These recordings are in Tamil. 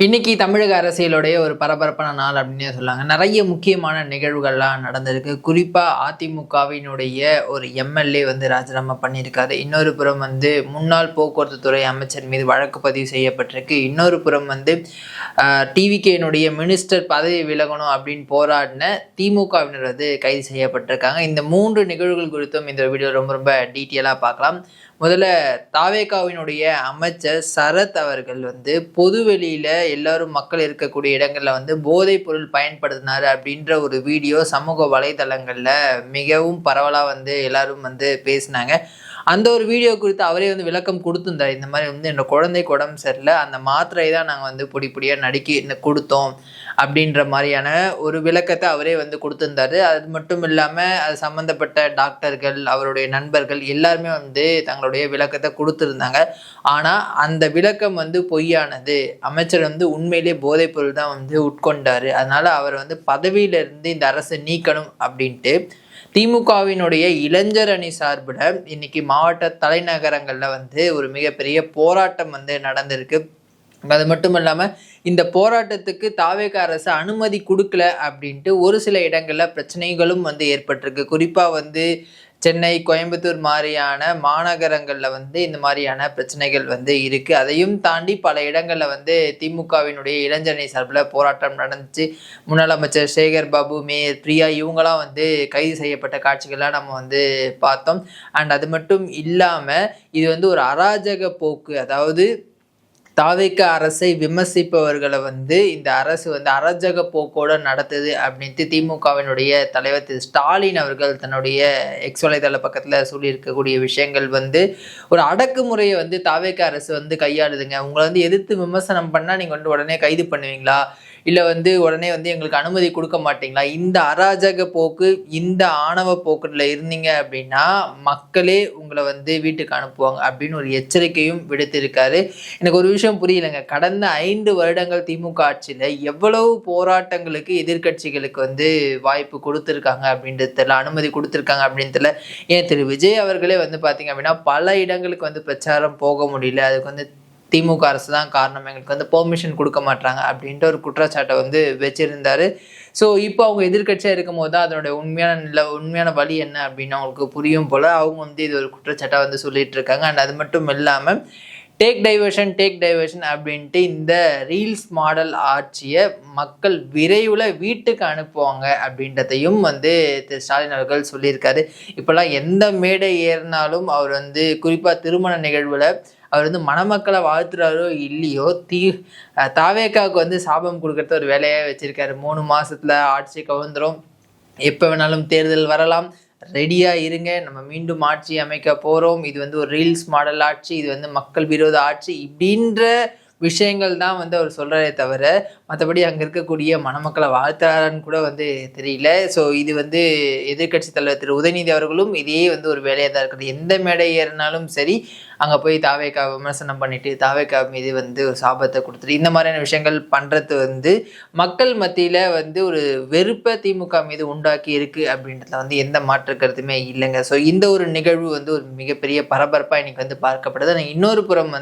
இன்னைக்கு தமிழக அரசியலுடைய ஒரு பரபரப்பான நாள் அப்படின்னே சொல்லாங்க. நிறைய முக்கியமான நிகழ்வுகள்லாம் நடந்திருக்கு. குறிப்பா அதிமுகவினுடைய ஒரு எம்எல்ஏ ராஜினாமா பண்ணியிருக்காரு. இன்னொரு புறம் முன்னாள் போக்குவரத்து துறை அமைச்சர் மீது வழக்கு பதிவு செய்யப்பட்டிருக்கு. இன்னொரு புறம் டிவிகேனுடைய மினிஸ்டர் பதவி விலகணும் அப்படின்னு போராடின திமுகவினர் கைது செய்யப்பட்டிருக்காங்க. இந்த 3 நிகழ்வுகள் குறித்தும் இந்த வீடியோ ரொம்ப ரொம்ப டீட்டெயிலாக பார்க்கலாம். முதல்ல தாவேகாவினுடைய அமைச்சர் சரத் அவர்கள் பொதுவெளியில எல்லாரும் மக்கள் இருக்கக்கூடிய இடங்கள்ல போதைப் பொருள் பயன்படுத்தினாரு அப்படின்ற ஒரு வீடியோ சமூக வலைதளங்கள்ல மிகவும் பரவலா எல்லாரும் பேசினாங்க. அந்த ஒரு வீடியோ குறித்து அவரே விளக்கம் கொடுத்துருந்தார். இந்த மாதிரி என்னோட குழந்தைக்கு உடம்பு சரியில்லை, அந்த மாத்திரையை தான் நாங்கள் பொடி பொடியாக நடுக்கி கொடுத்தோம் அப்படின்ற மாதிரியான ஒரு விளக்கத்தை அவரே கொடுத்துருந்தாரு. அது மட்டும் இல்லாமல் அது சம்மந்தப்பட்ட டாக்டர்கள், அவருடைய நண்பர்கள் எல்லாருமே தங்களுடைய விளக்கத்தை கொடுத்துருந்தாங்க. ஆனால் அந்த விளக்கம் பொய்யானது. அமைச்சர் உண்மையிலே போதைப் பொருள் தான் உட்கொண்டாரு, அதனால அவர் பதவியிலிருந்து இந்த அரசை நீக்கணும் அப்படின்ட்டு திமுகவினுடைய இளைஞர் அணி சார்பில் இன்னைக்கு மாவட்ட தலைநகரங்களில் ஒரு மிகப்பெரிய போராட்டம் நடந்திருக்கு. அது மட்டும் இல்லாமல் இந்த போராட்டத்துக்கு தாவேக அரசு அனுமதி கொடுக்கல அப்படின்ட்டு ஒரு சில இடங்களில் பிரச்சனைகளும் ஏற்பட்டிருக்கு. குறிப்பாக சென்னை, கோயம்புத்தூர் மாதிரியான மாநகரங்களில் இந்த மாதிரியான பிரச்சனைகள் இருக்குது. அதையும் தாண்டி பல இடங்களில் திமுகவினுடைய இளைஞரணி சார்பில் போராட்டம் நடந்துச்சு. முன்னாள் அமைச்சர் சேகர் பாபு, மேயர் பிரியா இவங்களாம் கைது செய்யப்பட்ட காட்சிகள்லாம் நம்ம பார்த்தோம். அண்ட் அது மட்டும் இல்லாமல் இது ஒரு அராஜக போக்கு, அதாவது தாவேக அரசை விமர்சிப்பவர்களை இந்த அரசு அராஜக போக்கோடு நடத்துது அப்படின்ட்டு திமுகவினுடைய தலைவர் திரு ஸ்டாலின் அவர்கள் தன்னுடைய எக்ஸ் வலைதள பக்கத்தில் சொல்லியிருக்கக்கூடிய விஷயங்கள் ஒரு அடக்குமுறையை தாவேக அரசு கையாளுதுங்க. உங்களை எதிர்த்து விமர்சனம் பண்ணால் நீங்கள் உடனே கைது பண்ணுவீங்களா, இல்லை உடனே எங்களுக்கு அனுமதி கொடுக்க மாட்டீங்களா? இந்த அராஜக போக்கு, இந்த ஆணவ போக்குல இருந்தீங்க அப்படின்னா மக்களே உங்களை வீட்டுக்கு அனுப்புவாங்க அப்படின்னு ஒரு எச்சரிக்கையும் விடுத்திருக்காரு. எனக்கு ஒரு விஷயம் புரியலைங்க. கடந்த 5 வருடங்கள் திமுக ஆட்சியில் எவ்வளவு போராட்டங்களுக்கு எதிர்கட்சிகளுக்கு வாய்ப்பு கொடுத்துருக்காங்க அப்படின்றது தெரியல, அனுமதி கொடுத்துருக்காங்க அப்படின்னு தெரியல. ஏன் திரு விஜய் அவர்களே பார்த்தீங்க அப்படின்னா பல இடங்களுக்கு பிரச்சாரம் போக முடியல. அதுக்கு திமுக அரசு தான் காரணம், எங்களுக்கு பெர்மிஷன் கொடுக்க மாட்டாங்க அப்படின்ட்டு ஒரு குற்றச்சாட்டை வச்சிருந்தாரு. ஸோ இப்போ அவங்க எதிர்கட்சியாக இருக்கும் போது தான் அதனுடைய உண்மையான வழி என்ன அப்படின்னு அவங்களுக்கு புரியும் போல் அவங்க இது ஒரு குற்றச்சாட்டாக சொல்லிட்டு இருக்காங்க. அண்ட் அது மட்டும் இல்லாமல் டேக் டைவர்ஷன் அப்படின்ட்டு இந்த ரீல்ஸ் மாடல் ஆட்சியை மக்கள் விரைவில் வீட்டுக்கு அனுப்புவாங்க அப்படின்றதையும் திரு ஸ்டாலின் அவர்கள் சொல்லியிருக்காரு. இப்போல்லாம் எந்த மேடை ஏறினாலும் அவர் குறிப்பாக திருமண நிகழ்வில் அவர் மணமக்களை வாழ்த்துறாரோ இல்லையோ தாவேகாவுக்கு சாபம் கொடுக்கறது ஒரு வேலையாக வச்சிருக்காரு. 3 மாசத்துல ஆட்சி கவுந்துரும், எப்போ வேணாலும் தேர்தல் வரலாம், ரெடியாக இருங்க, நம்ம மீண்டும் ஆட்சி அமைக்க போகிறோம், இது ஒரு ரீல்ஸ் மாடல் ஆட்சி, இது மக்கள் விரோத ஆட்சி இப்படின்ற விஷயங்கள் தான் அவர் சொல்கிறாரே தவிர மற்றபடி அங்கே இருக்கக்கூடிய மணமக்களை வாழ்த்துறாருன்னு கூட தெரியல. ஸோ இது எதிர்கட்சி தலைவர் திரு உதயநிதி அவர்களும் இதே ஒரு வேலையாக தான் இருக்குது. எந்த மேடை ஏறினாலும் சரி அங்கே போய் தாவேகா விமர்சனம் பண்ணிட்டு தாவேகா மீது ஒரு சாபத்தை கொடுத்துட்டு இந்த மாதிரியான விஷயங்கள் பண்ணுறது மக்கள் மத்தியில் ஒரு வெறுப்பை திமுக மீது உண்டாக்கி இருக்குது அப்படின்றதுல எந்த மாற்று கருத்துமே இல்லைங்க. ஸோ இந்த ஒரு நிகழ்வு ஒரு மிகப்பெரிய பரபரப்பாக இன்னைக்கு பார்க்கப்படுது. இன்னொரு புறம்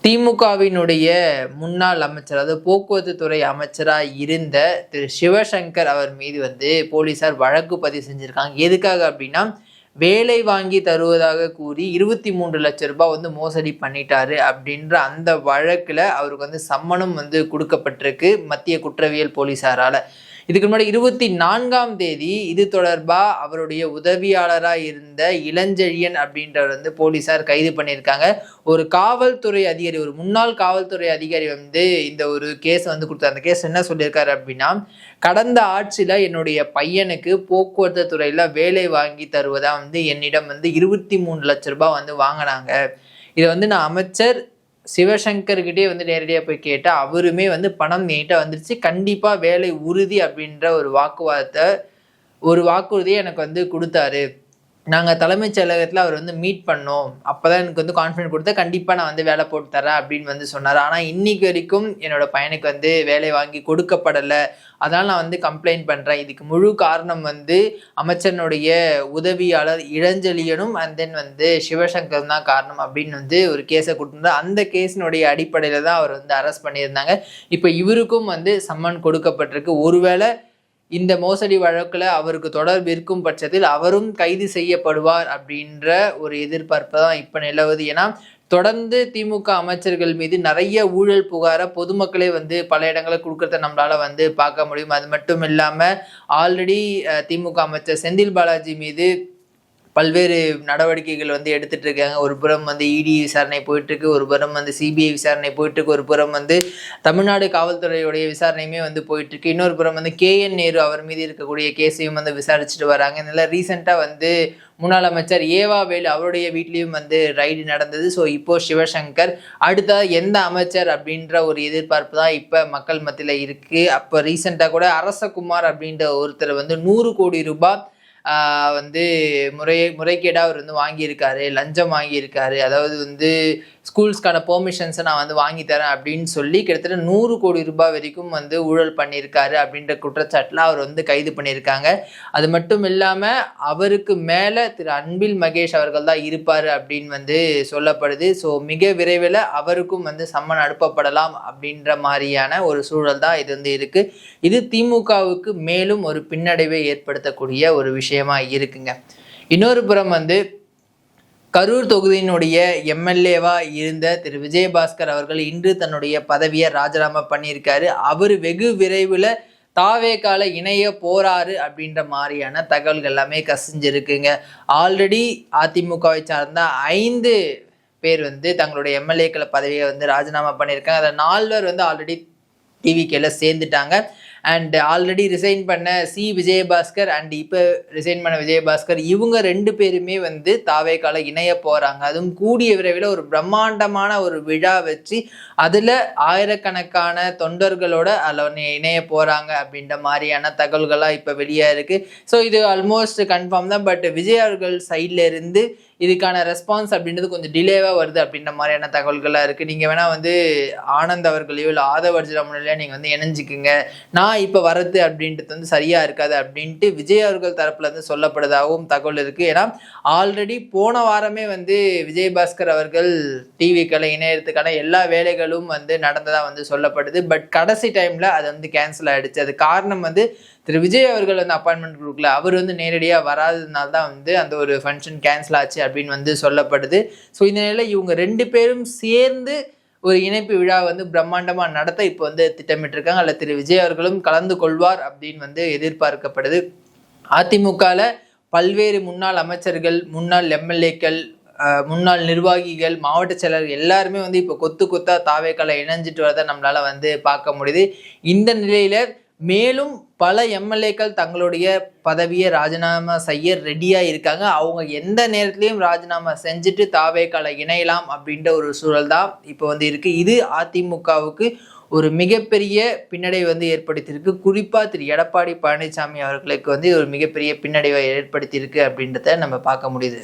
திமுகவினுடைய முன்னாள் அமைச்சர், அதாவது போக்குவரத்து துறை அமைச்சராக இருந்த திரு சிவசங்கர் அவர் மீது போலீசார் வழக்கு பதிவு செஞ்சுருக்காங்க. எதுக்காக அப்படின்னா வேலை வாங்கி தருவதாக கூறி 23 லட்சம் ரூபாய் மோசடி பண்ணிட்டாரு அப்படின்ற அந்த வழக்கில் அவருக்கு சம்மனும் கொடுக்கப்பட்டிருக்கு மத்திய குற்றவியல் போலீசாரால். இதுக்கு முன்னாடி 24ஆம் தேதி இது தொடர்பாக அவருடைய உதவியாளராக இருந்த இளஞ்செழியன் அப்படின்றவர் போலீசார் கைது பண்ணியிருக்காங்க. ஒரு காவல்துறை அதிகாரி, ஒரு முன்னாள் காவல்துறை அதிகாரி இந்த ஒரு கேஸ் கொடுத்தாரு. அந்த கேஸ் என்ன சொல்லியிருக்காரு அப்படின்னா, கடந்த ஆட்சியில் என்னுடைய பையனுக்கு போக்குவரத்து துறையில் வேலை வாங்கி தருவதா என்னிடம் 23 லட்சம் ரூபாய் வாங்கினாங்க. இதை நான் அமைச்சர் சிவசங்கர்கிட்டே நேரடியாக போய் கேட்டால் அவருமே பணம் நீட்டாக வந்துருச்சு, கண்டிப்பாக வேலை உறுதி அப்படின்ற ஒரு வாக்குறுதியை எனக்கு கொடுத்தாரு. நாங்கள் தலைமைச் செயலகத்தில் அவர் வந்து மீட் பண்ணோம், அப்போ தான் எனக்கு வந்து கான்ஃபிடென்ட் கொடுத்தா கண்டிப்பாக நான் வந்து வேலை போட்டு தரேன் அப்படின்னு வந்து சொன்னார். ஆனால் இன்னைக்கு வரைக்கும் என்னோட பையனுக்கு வந்து வேலை வாங்கி கொடுக்கப்படலை, அதனால் நான் வந்து கம்ப்ளைண்ட் பண்ணுறேன். இதுக்கு முழு காரணம் வந்து அமைச்சனுடைய உதவியாளர் இளஞ்செழியனும் அண்ட் தென் வந்து சிவசங்கர் தான் காரணம் அப்படின்னு வந்து ஒரு கேஸை கொடுத்துருந்தார். அந்த கேஸினுடைய அடிப்படையில் தான் அவர் வந்து அரெஸ்ட் பண்ணியிருந்தாங்க. இப்போ இவருக்கும் வந்து சம்மன் கொடுக்கப்பட்டிருக்கு. ஒருவேளை இந்த மோசடி வழக்கில் அவருக்கு தொடர்பு இருக்கும் பட்சத்தில் அவரும் கைது செய்யப்படுவார் அப்படின்ற ஒரு எதிர்பார்ப்பு தான் இப்போ நிலவுது. ஏன்னா தொடர்ந்து திமுக அமைச்சர்கள் மீது நிறைய ஊழல் புகாரை பொதுமக்களே வந்து பல இடங்களில் கொடுக்கறத நம்மளால வந்து பார்க்க முடியும். அது மட்டும் இல்லாமல் ஆல்ரெடி திமுக அமைச்சர் செந்தில் பாலாஜி மீது பல்வேறு நடவடிக்கைகள் வந்து எடுத்துட்டு இருக்காங்க. ஒரு புறம் வந்து இடி விசாரணை போயிட்டு இருக்கு, ஒரு புறம் வந்து சிபிஐ விசாரணை போயிட்டு இருக்கு, ஒரு புறம் வந்து தமிழ்நாடு காவல்துறையுடைய விசாரணையுமே வந்து போயிட்டு இருக்கு, இன்னொரு புறம் வந்து KN நேரு அவர் மீது இருக்கக்கூடிய கேஸையும் வந்து விசாரிச்சுட்டு வராங்க. இதனால ரீசெண்டா வந்து முன்னாள் அமைச்சர் ஏவா வேலு அவருடைய வீட்லேயும் வந்து ரைடு நடந்தது. ஸோ இப்போ சிவசங்கர் அடுத்த எந்த அமைச்சர் அப்படின்ற ஒரு எதிர்பார்ப்பு தான் இப்போ மக்கள் மத்தியில் இருக்குது. அப்போ ரீசெண்டாக கூட அரசகுமார் அப்படின்ற ஒருத்தர் வந்து 100 கோடி ரூபாய் வந்து முறைகேடாக அவர் வந்து வாங்கியிருக்காரு, லஞ்சம் வாங்கியிருக்காரு. அதாவது வந்து ஸ்கூல்ஸ்க்கான பெர்மிஷன்ஸை நான் வந்து வாங்கி தரேன் அப்படின்னு சொல்லி கிட்டத்தட்ட 100 கோடி ரூபாய் வரைக்கும் வந்து ஊழல் பண்ணியிருக்காரு அப்படின்ற குற்றச்சாட்டில் அவர் வந்து கைது பண்ணியிருக்காங்க. அது மட்டும் இல்லாமல் அவருக்கு மேலே திரு அன்பில் மகேஷ் அவர்கள் தான் இருப்பார் அப்படின்னு வந்து சொல்லப்படுது. ஸோ மிக விரைவில் அவருக்கும் வந்து சம்மன் அனுப்பப்படலாம் அப்படின்ற மாதிரியான ஒரு சூழல் தான் இது வந்து இருக்குது. இது திமுகவுக்கு மேலும் ஒரு பின்னடைவை ஏற்படுத்தக்கூடிய ஒரு விஷயமா இருக்குங்க. இன்னொரு புறம் வந்து கரூர் தொகுதியினுடைய MLA-வா இருந்த திரு விஜயபாஸ்கர் அவர்கள் இன்று தன்னுடைய பதவியை ராஜினாமா பண்ணியிருக்காரு. அவர் வெகு விரைவில் தாவேகால இணைய போறாரு அப்படின்ற மாதிரியான தகவல்கள் எல்லாமே கசிஞ்சிருக்குங்க. ஆல்ரெடி அதிமுகவை சார்ந்த 5 பேர் வந்து தங்களுடைய MLA-க்கள பதவியை வந்து ராஜினாமா பண்ணியிருக்காங்க. அதில் 4 பேர் வந்து ஆல்ரெடி டிவிகேல சேர்ந்துட்டாங்க. அண்ட் ஆல்ரெடி ரிசைன் பண்ண விஜயபாஸ்கர் அண்ட் இப்போ ரிசைன் பண்ண விஜயபாஸ்கர் இவங்க 2 பேருமே வந்து தாவேகால இணைய போகிறாங்க. அதுவும் கூடிய விரைவில் ஒரு பிரம்மாண்டமான ஒரு விழா வச்சு அதில் ஆயிரக்கணக்கான தொண்டர்களோட அதில் இணைய போகிறாங்க அப்படின்ற மாதிரியான தகவல்கள்லாம் இப்போ வெளியாக இருக்குது. ஸோ இது ஆல்மோஸ்ட் கன்ஃபார்ம் தான். பட் விஜய் அவர்கள் சைடில் இருந்து இதுக்கான ரெஸ்பான்ஸ் அப்படின்றது கொஞ்சம் டிலேவாக வருது அப்படின்ற மாதிரியான தகவல்களாக இருக்குது. நீங்கள் வேணால் வந்து ஆனந்த் அவர்களையோ இல்லை ஆதவர்ஜினா முன்னிலையோ நீங்கள் வந்து இணைஞ்சிக்குங்க, நான் இப்போ வரது அப்படின்றது வந்து சரியாக இருக்காது அப்படின்ட்டு விஜய் அவர்கள் தரப்புல இருந்து சொல்லப்படுறதாகவும் தகவல் இருக்குது. ஏன்னா ஆல்ரெடி போன வாரமே வந்து விஜயபாஸ்கர் அவர்கள் டிவிக்களை இணையறதுக்கான எல்லா வேலைகளும் வந்து நடந்ததாக வந்து சொல்லப்படுது. பட் கடைசி டைமில் அது வந்து கேன்சல் ஆகிடுச்சு. அது காரணம் வந்து திரு விஜய் அவர்கள் வந்து அப்பாயின்மெண்ட் கொடுக்கல, அவர் வந்து நேரடியாக வராததுனால தான் வந்து அந்த ஒரு ஃபங்க்ஷன் கேன்சல் ஆச்சு அப்படின்னு வந்து சொல்லப்படுது. ஸோ இந்த நிலையில் இவங்க 2 பேரும் சேர்ந்து ஒரு இணைப்பு விழா வந்து பிரம்மாண்டமாக நடத்த இப்போ வந்து திட்டமிட்டிருக்காங்க. அதில் திரு விஜய் அவர்களும் கலந்து கொள்வார் அப்படின்னு வந்து எதிர்பார்க்கப்படுது. அதிமுகவில் பல்வேறு முன்னாள் அமைச்சர்கள், முன்னாள் MLA-க்கள், முன்னாள் நிர்வாகிகள், மாவட்ட செயலர்கள் எல்லாருமே வந்து இப்போ கொத்தா தாவேகால இணைஞ்சிட்டு வரதை நம்மளால வந்து பார்க்க முடியுது. இந்த நிலையில மேலும் பல MLA-க்கள் தங்களுடைய பதவியை ராஜினாமா செய்ய ரெடியாக இருக்காங்க. அவங்க எந்த நேரத்திலையும் ராஜினாமா செஞ்சுட்டு தாவேகால இணையலாம் அப்படின்ற ஒரு சூழல் தான் இப்போ வந்து இருக்குது. இது அதிமுகவுக்கு ஒரு மிகப்பெரிய பின்னடைவை வந்து ஏற்படுத்தியிருக்கு. குறிப்பாக திரு எடப்பாடி பழனிசாமி அவர்களுக்கு வந்து ஒரு மிகப்பெரிய பின்னடைவை ஏற்படுத்தியிருக்கு அப்படின்றத நம்ம பார்க்க முடியுது.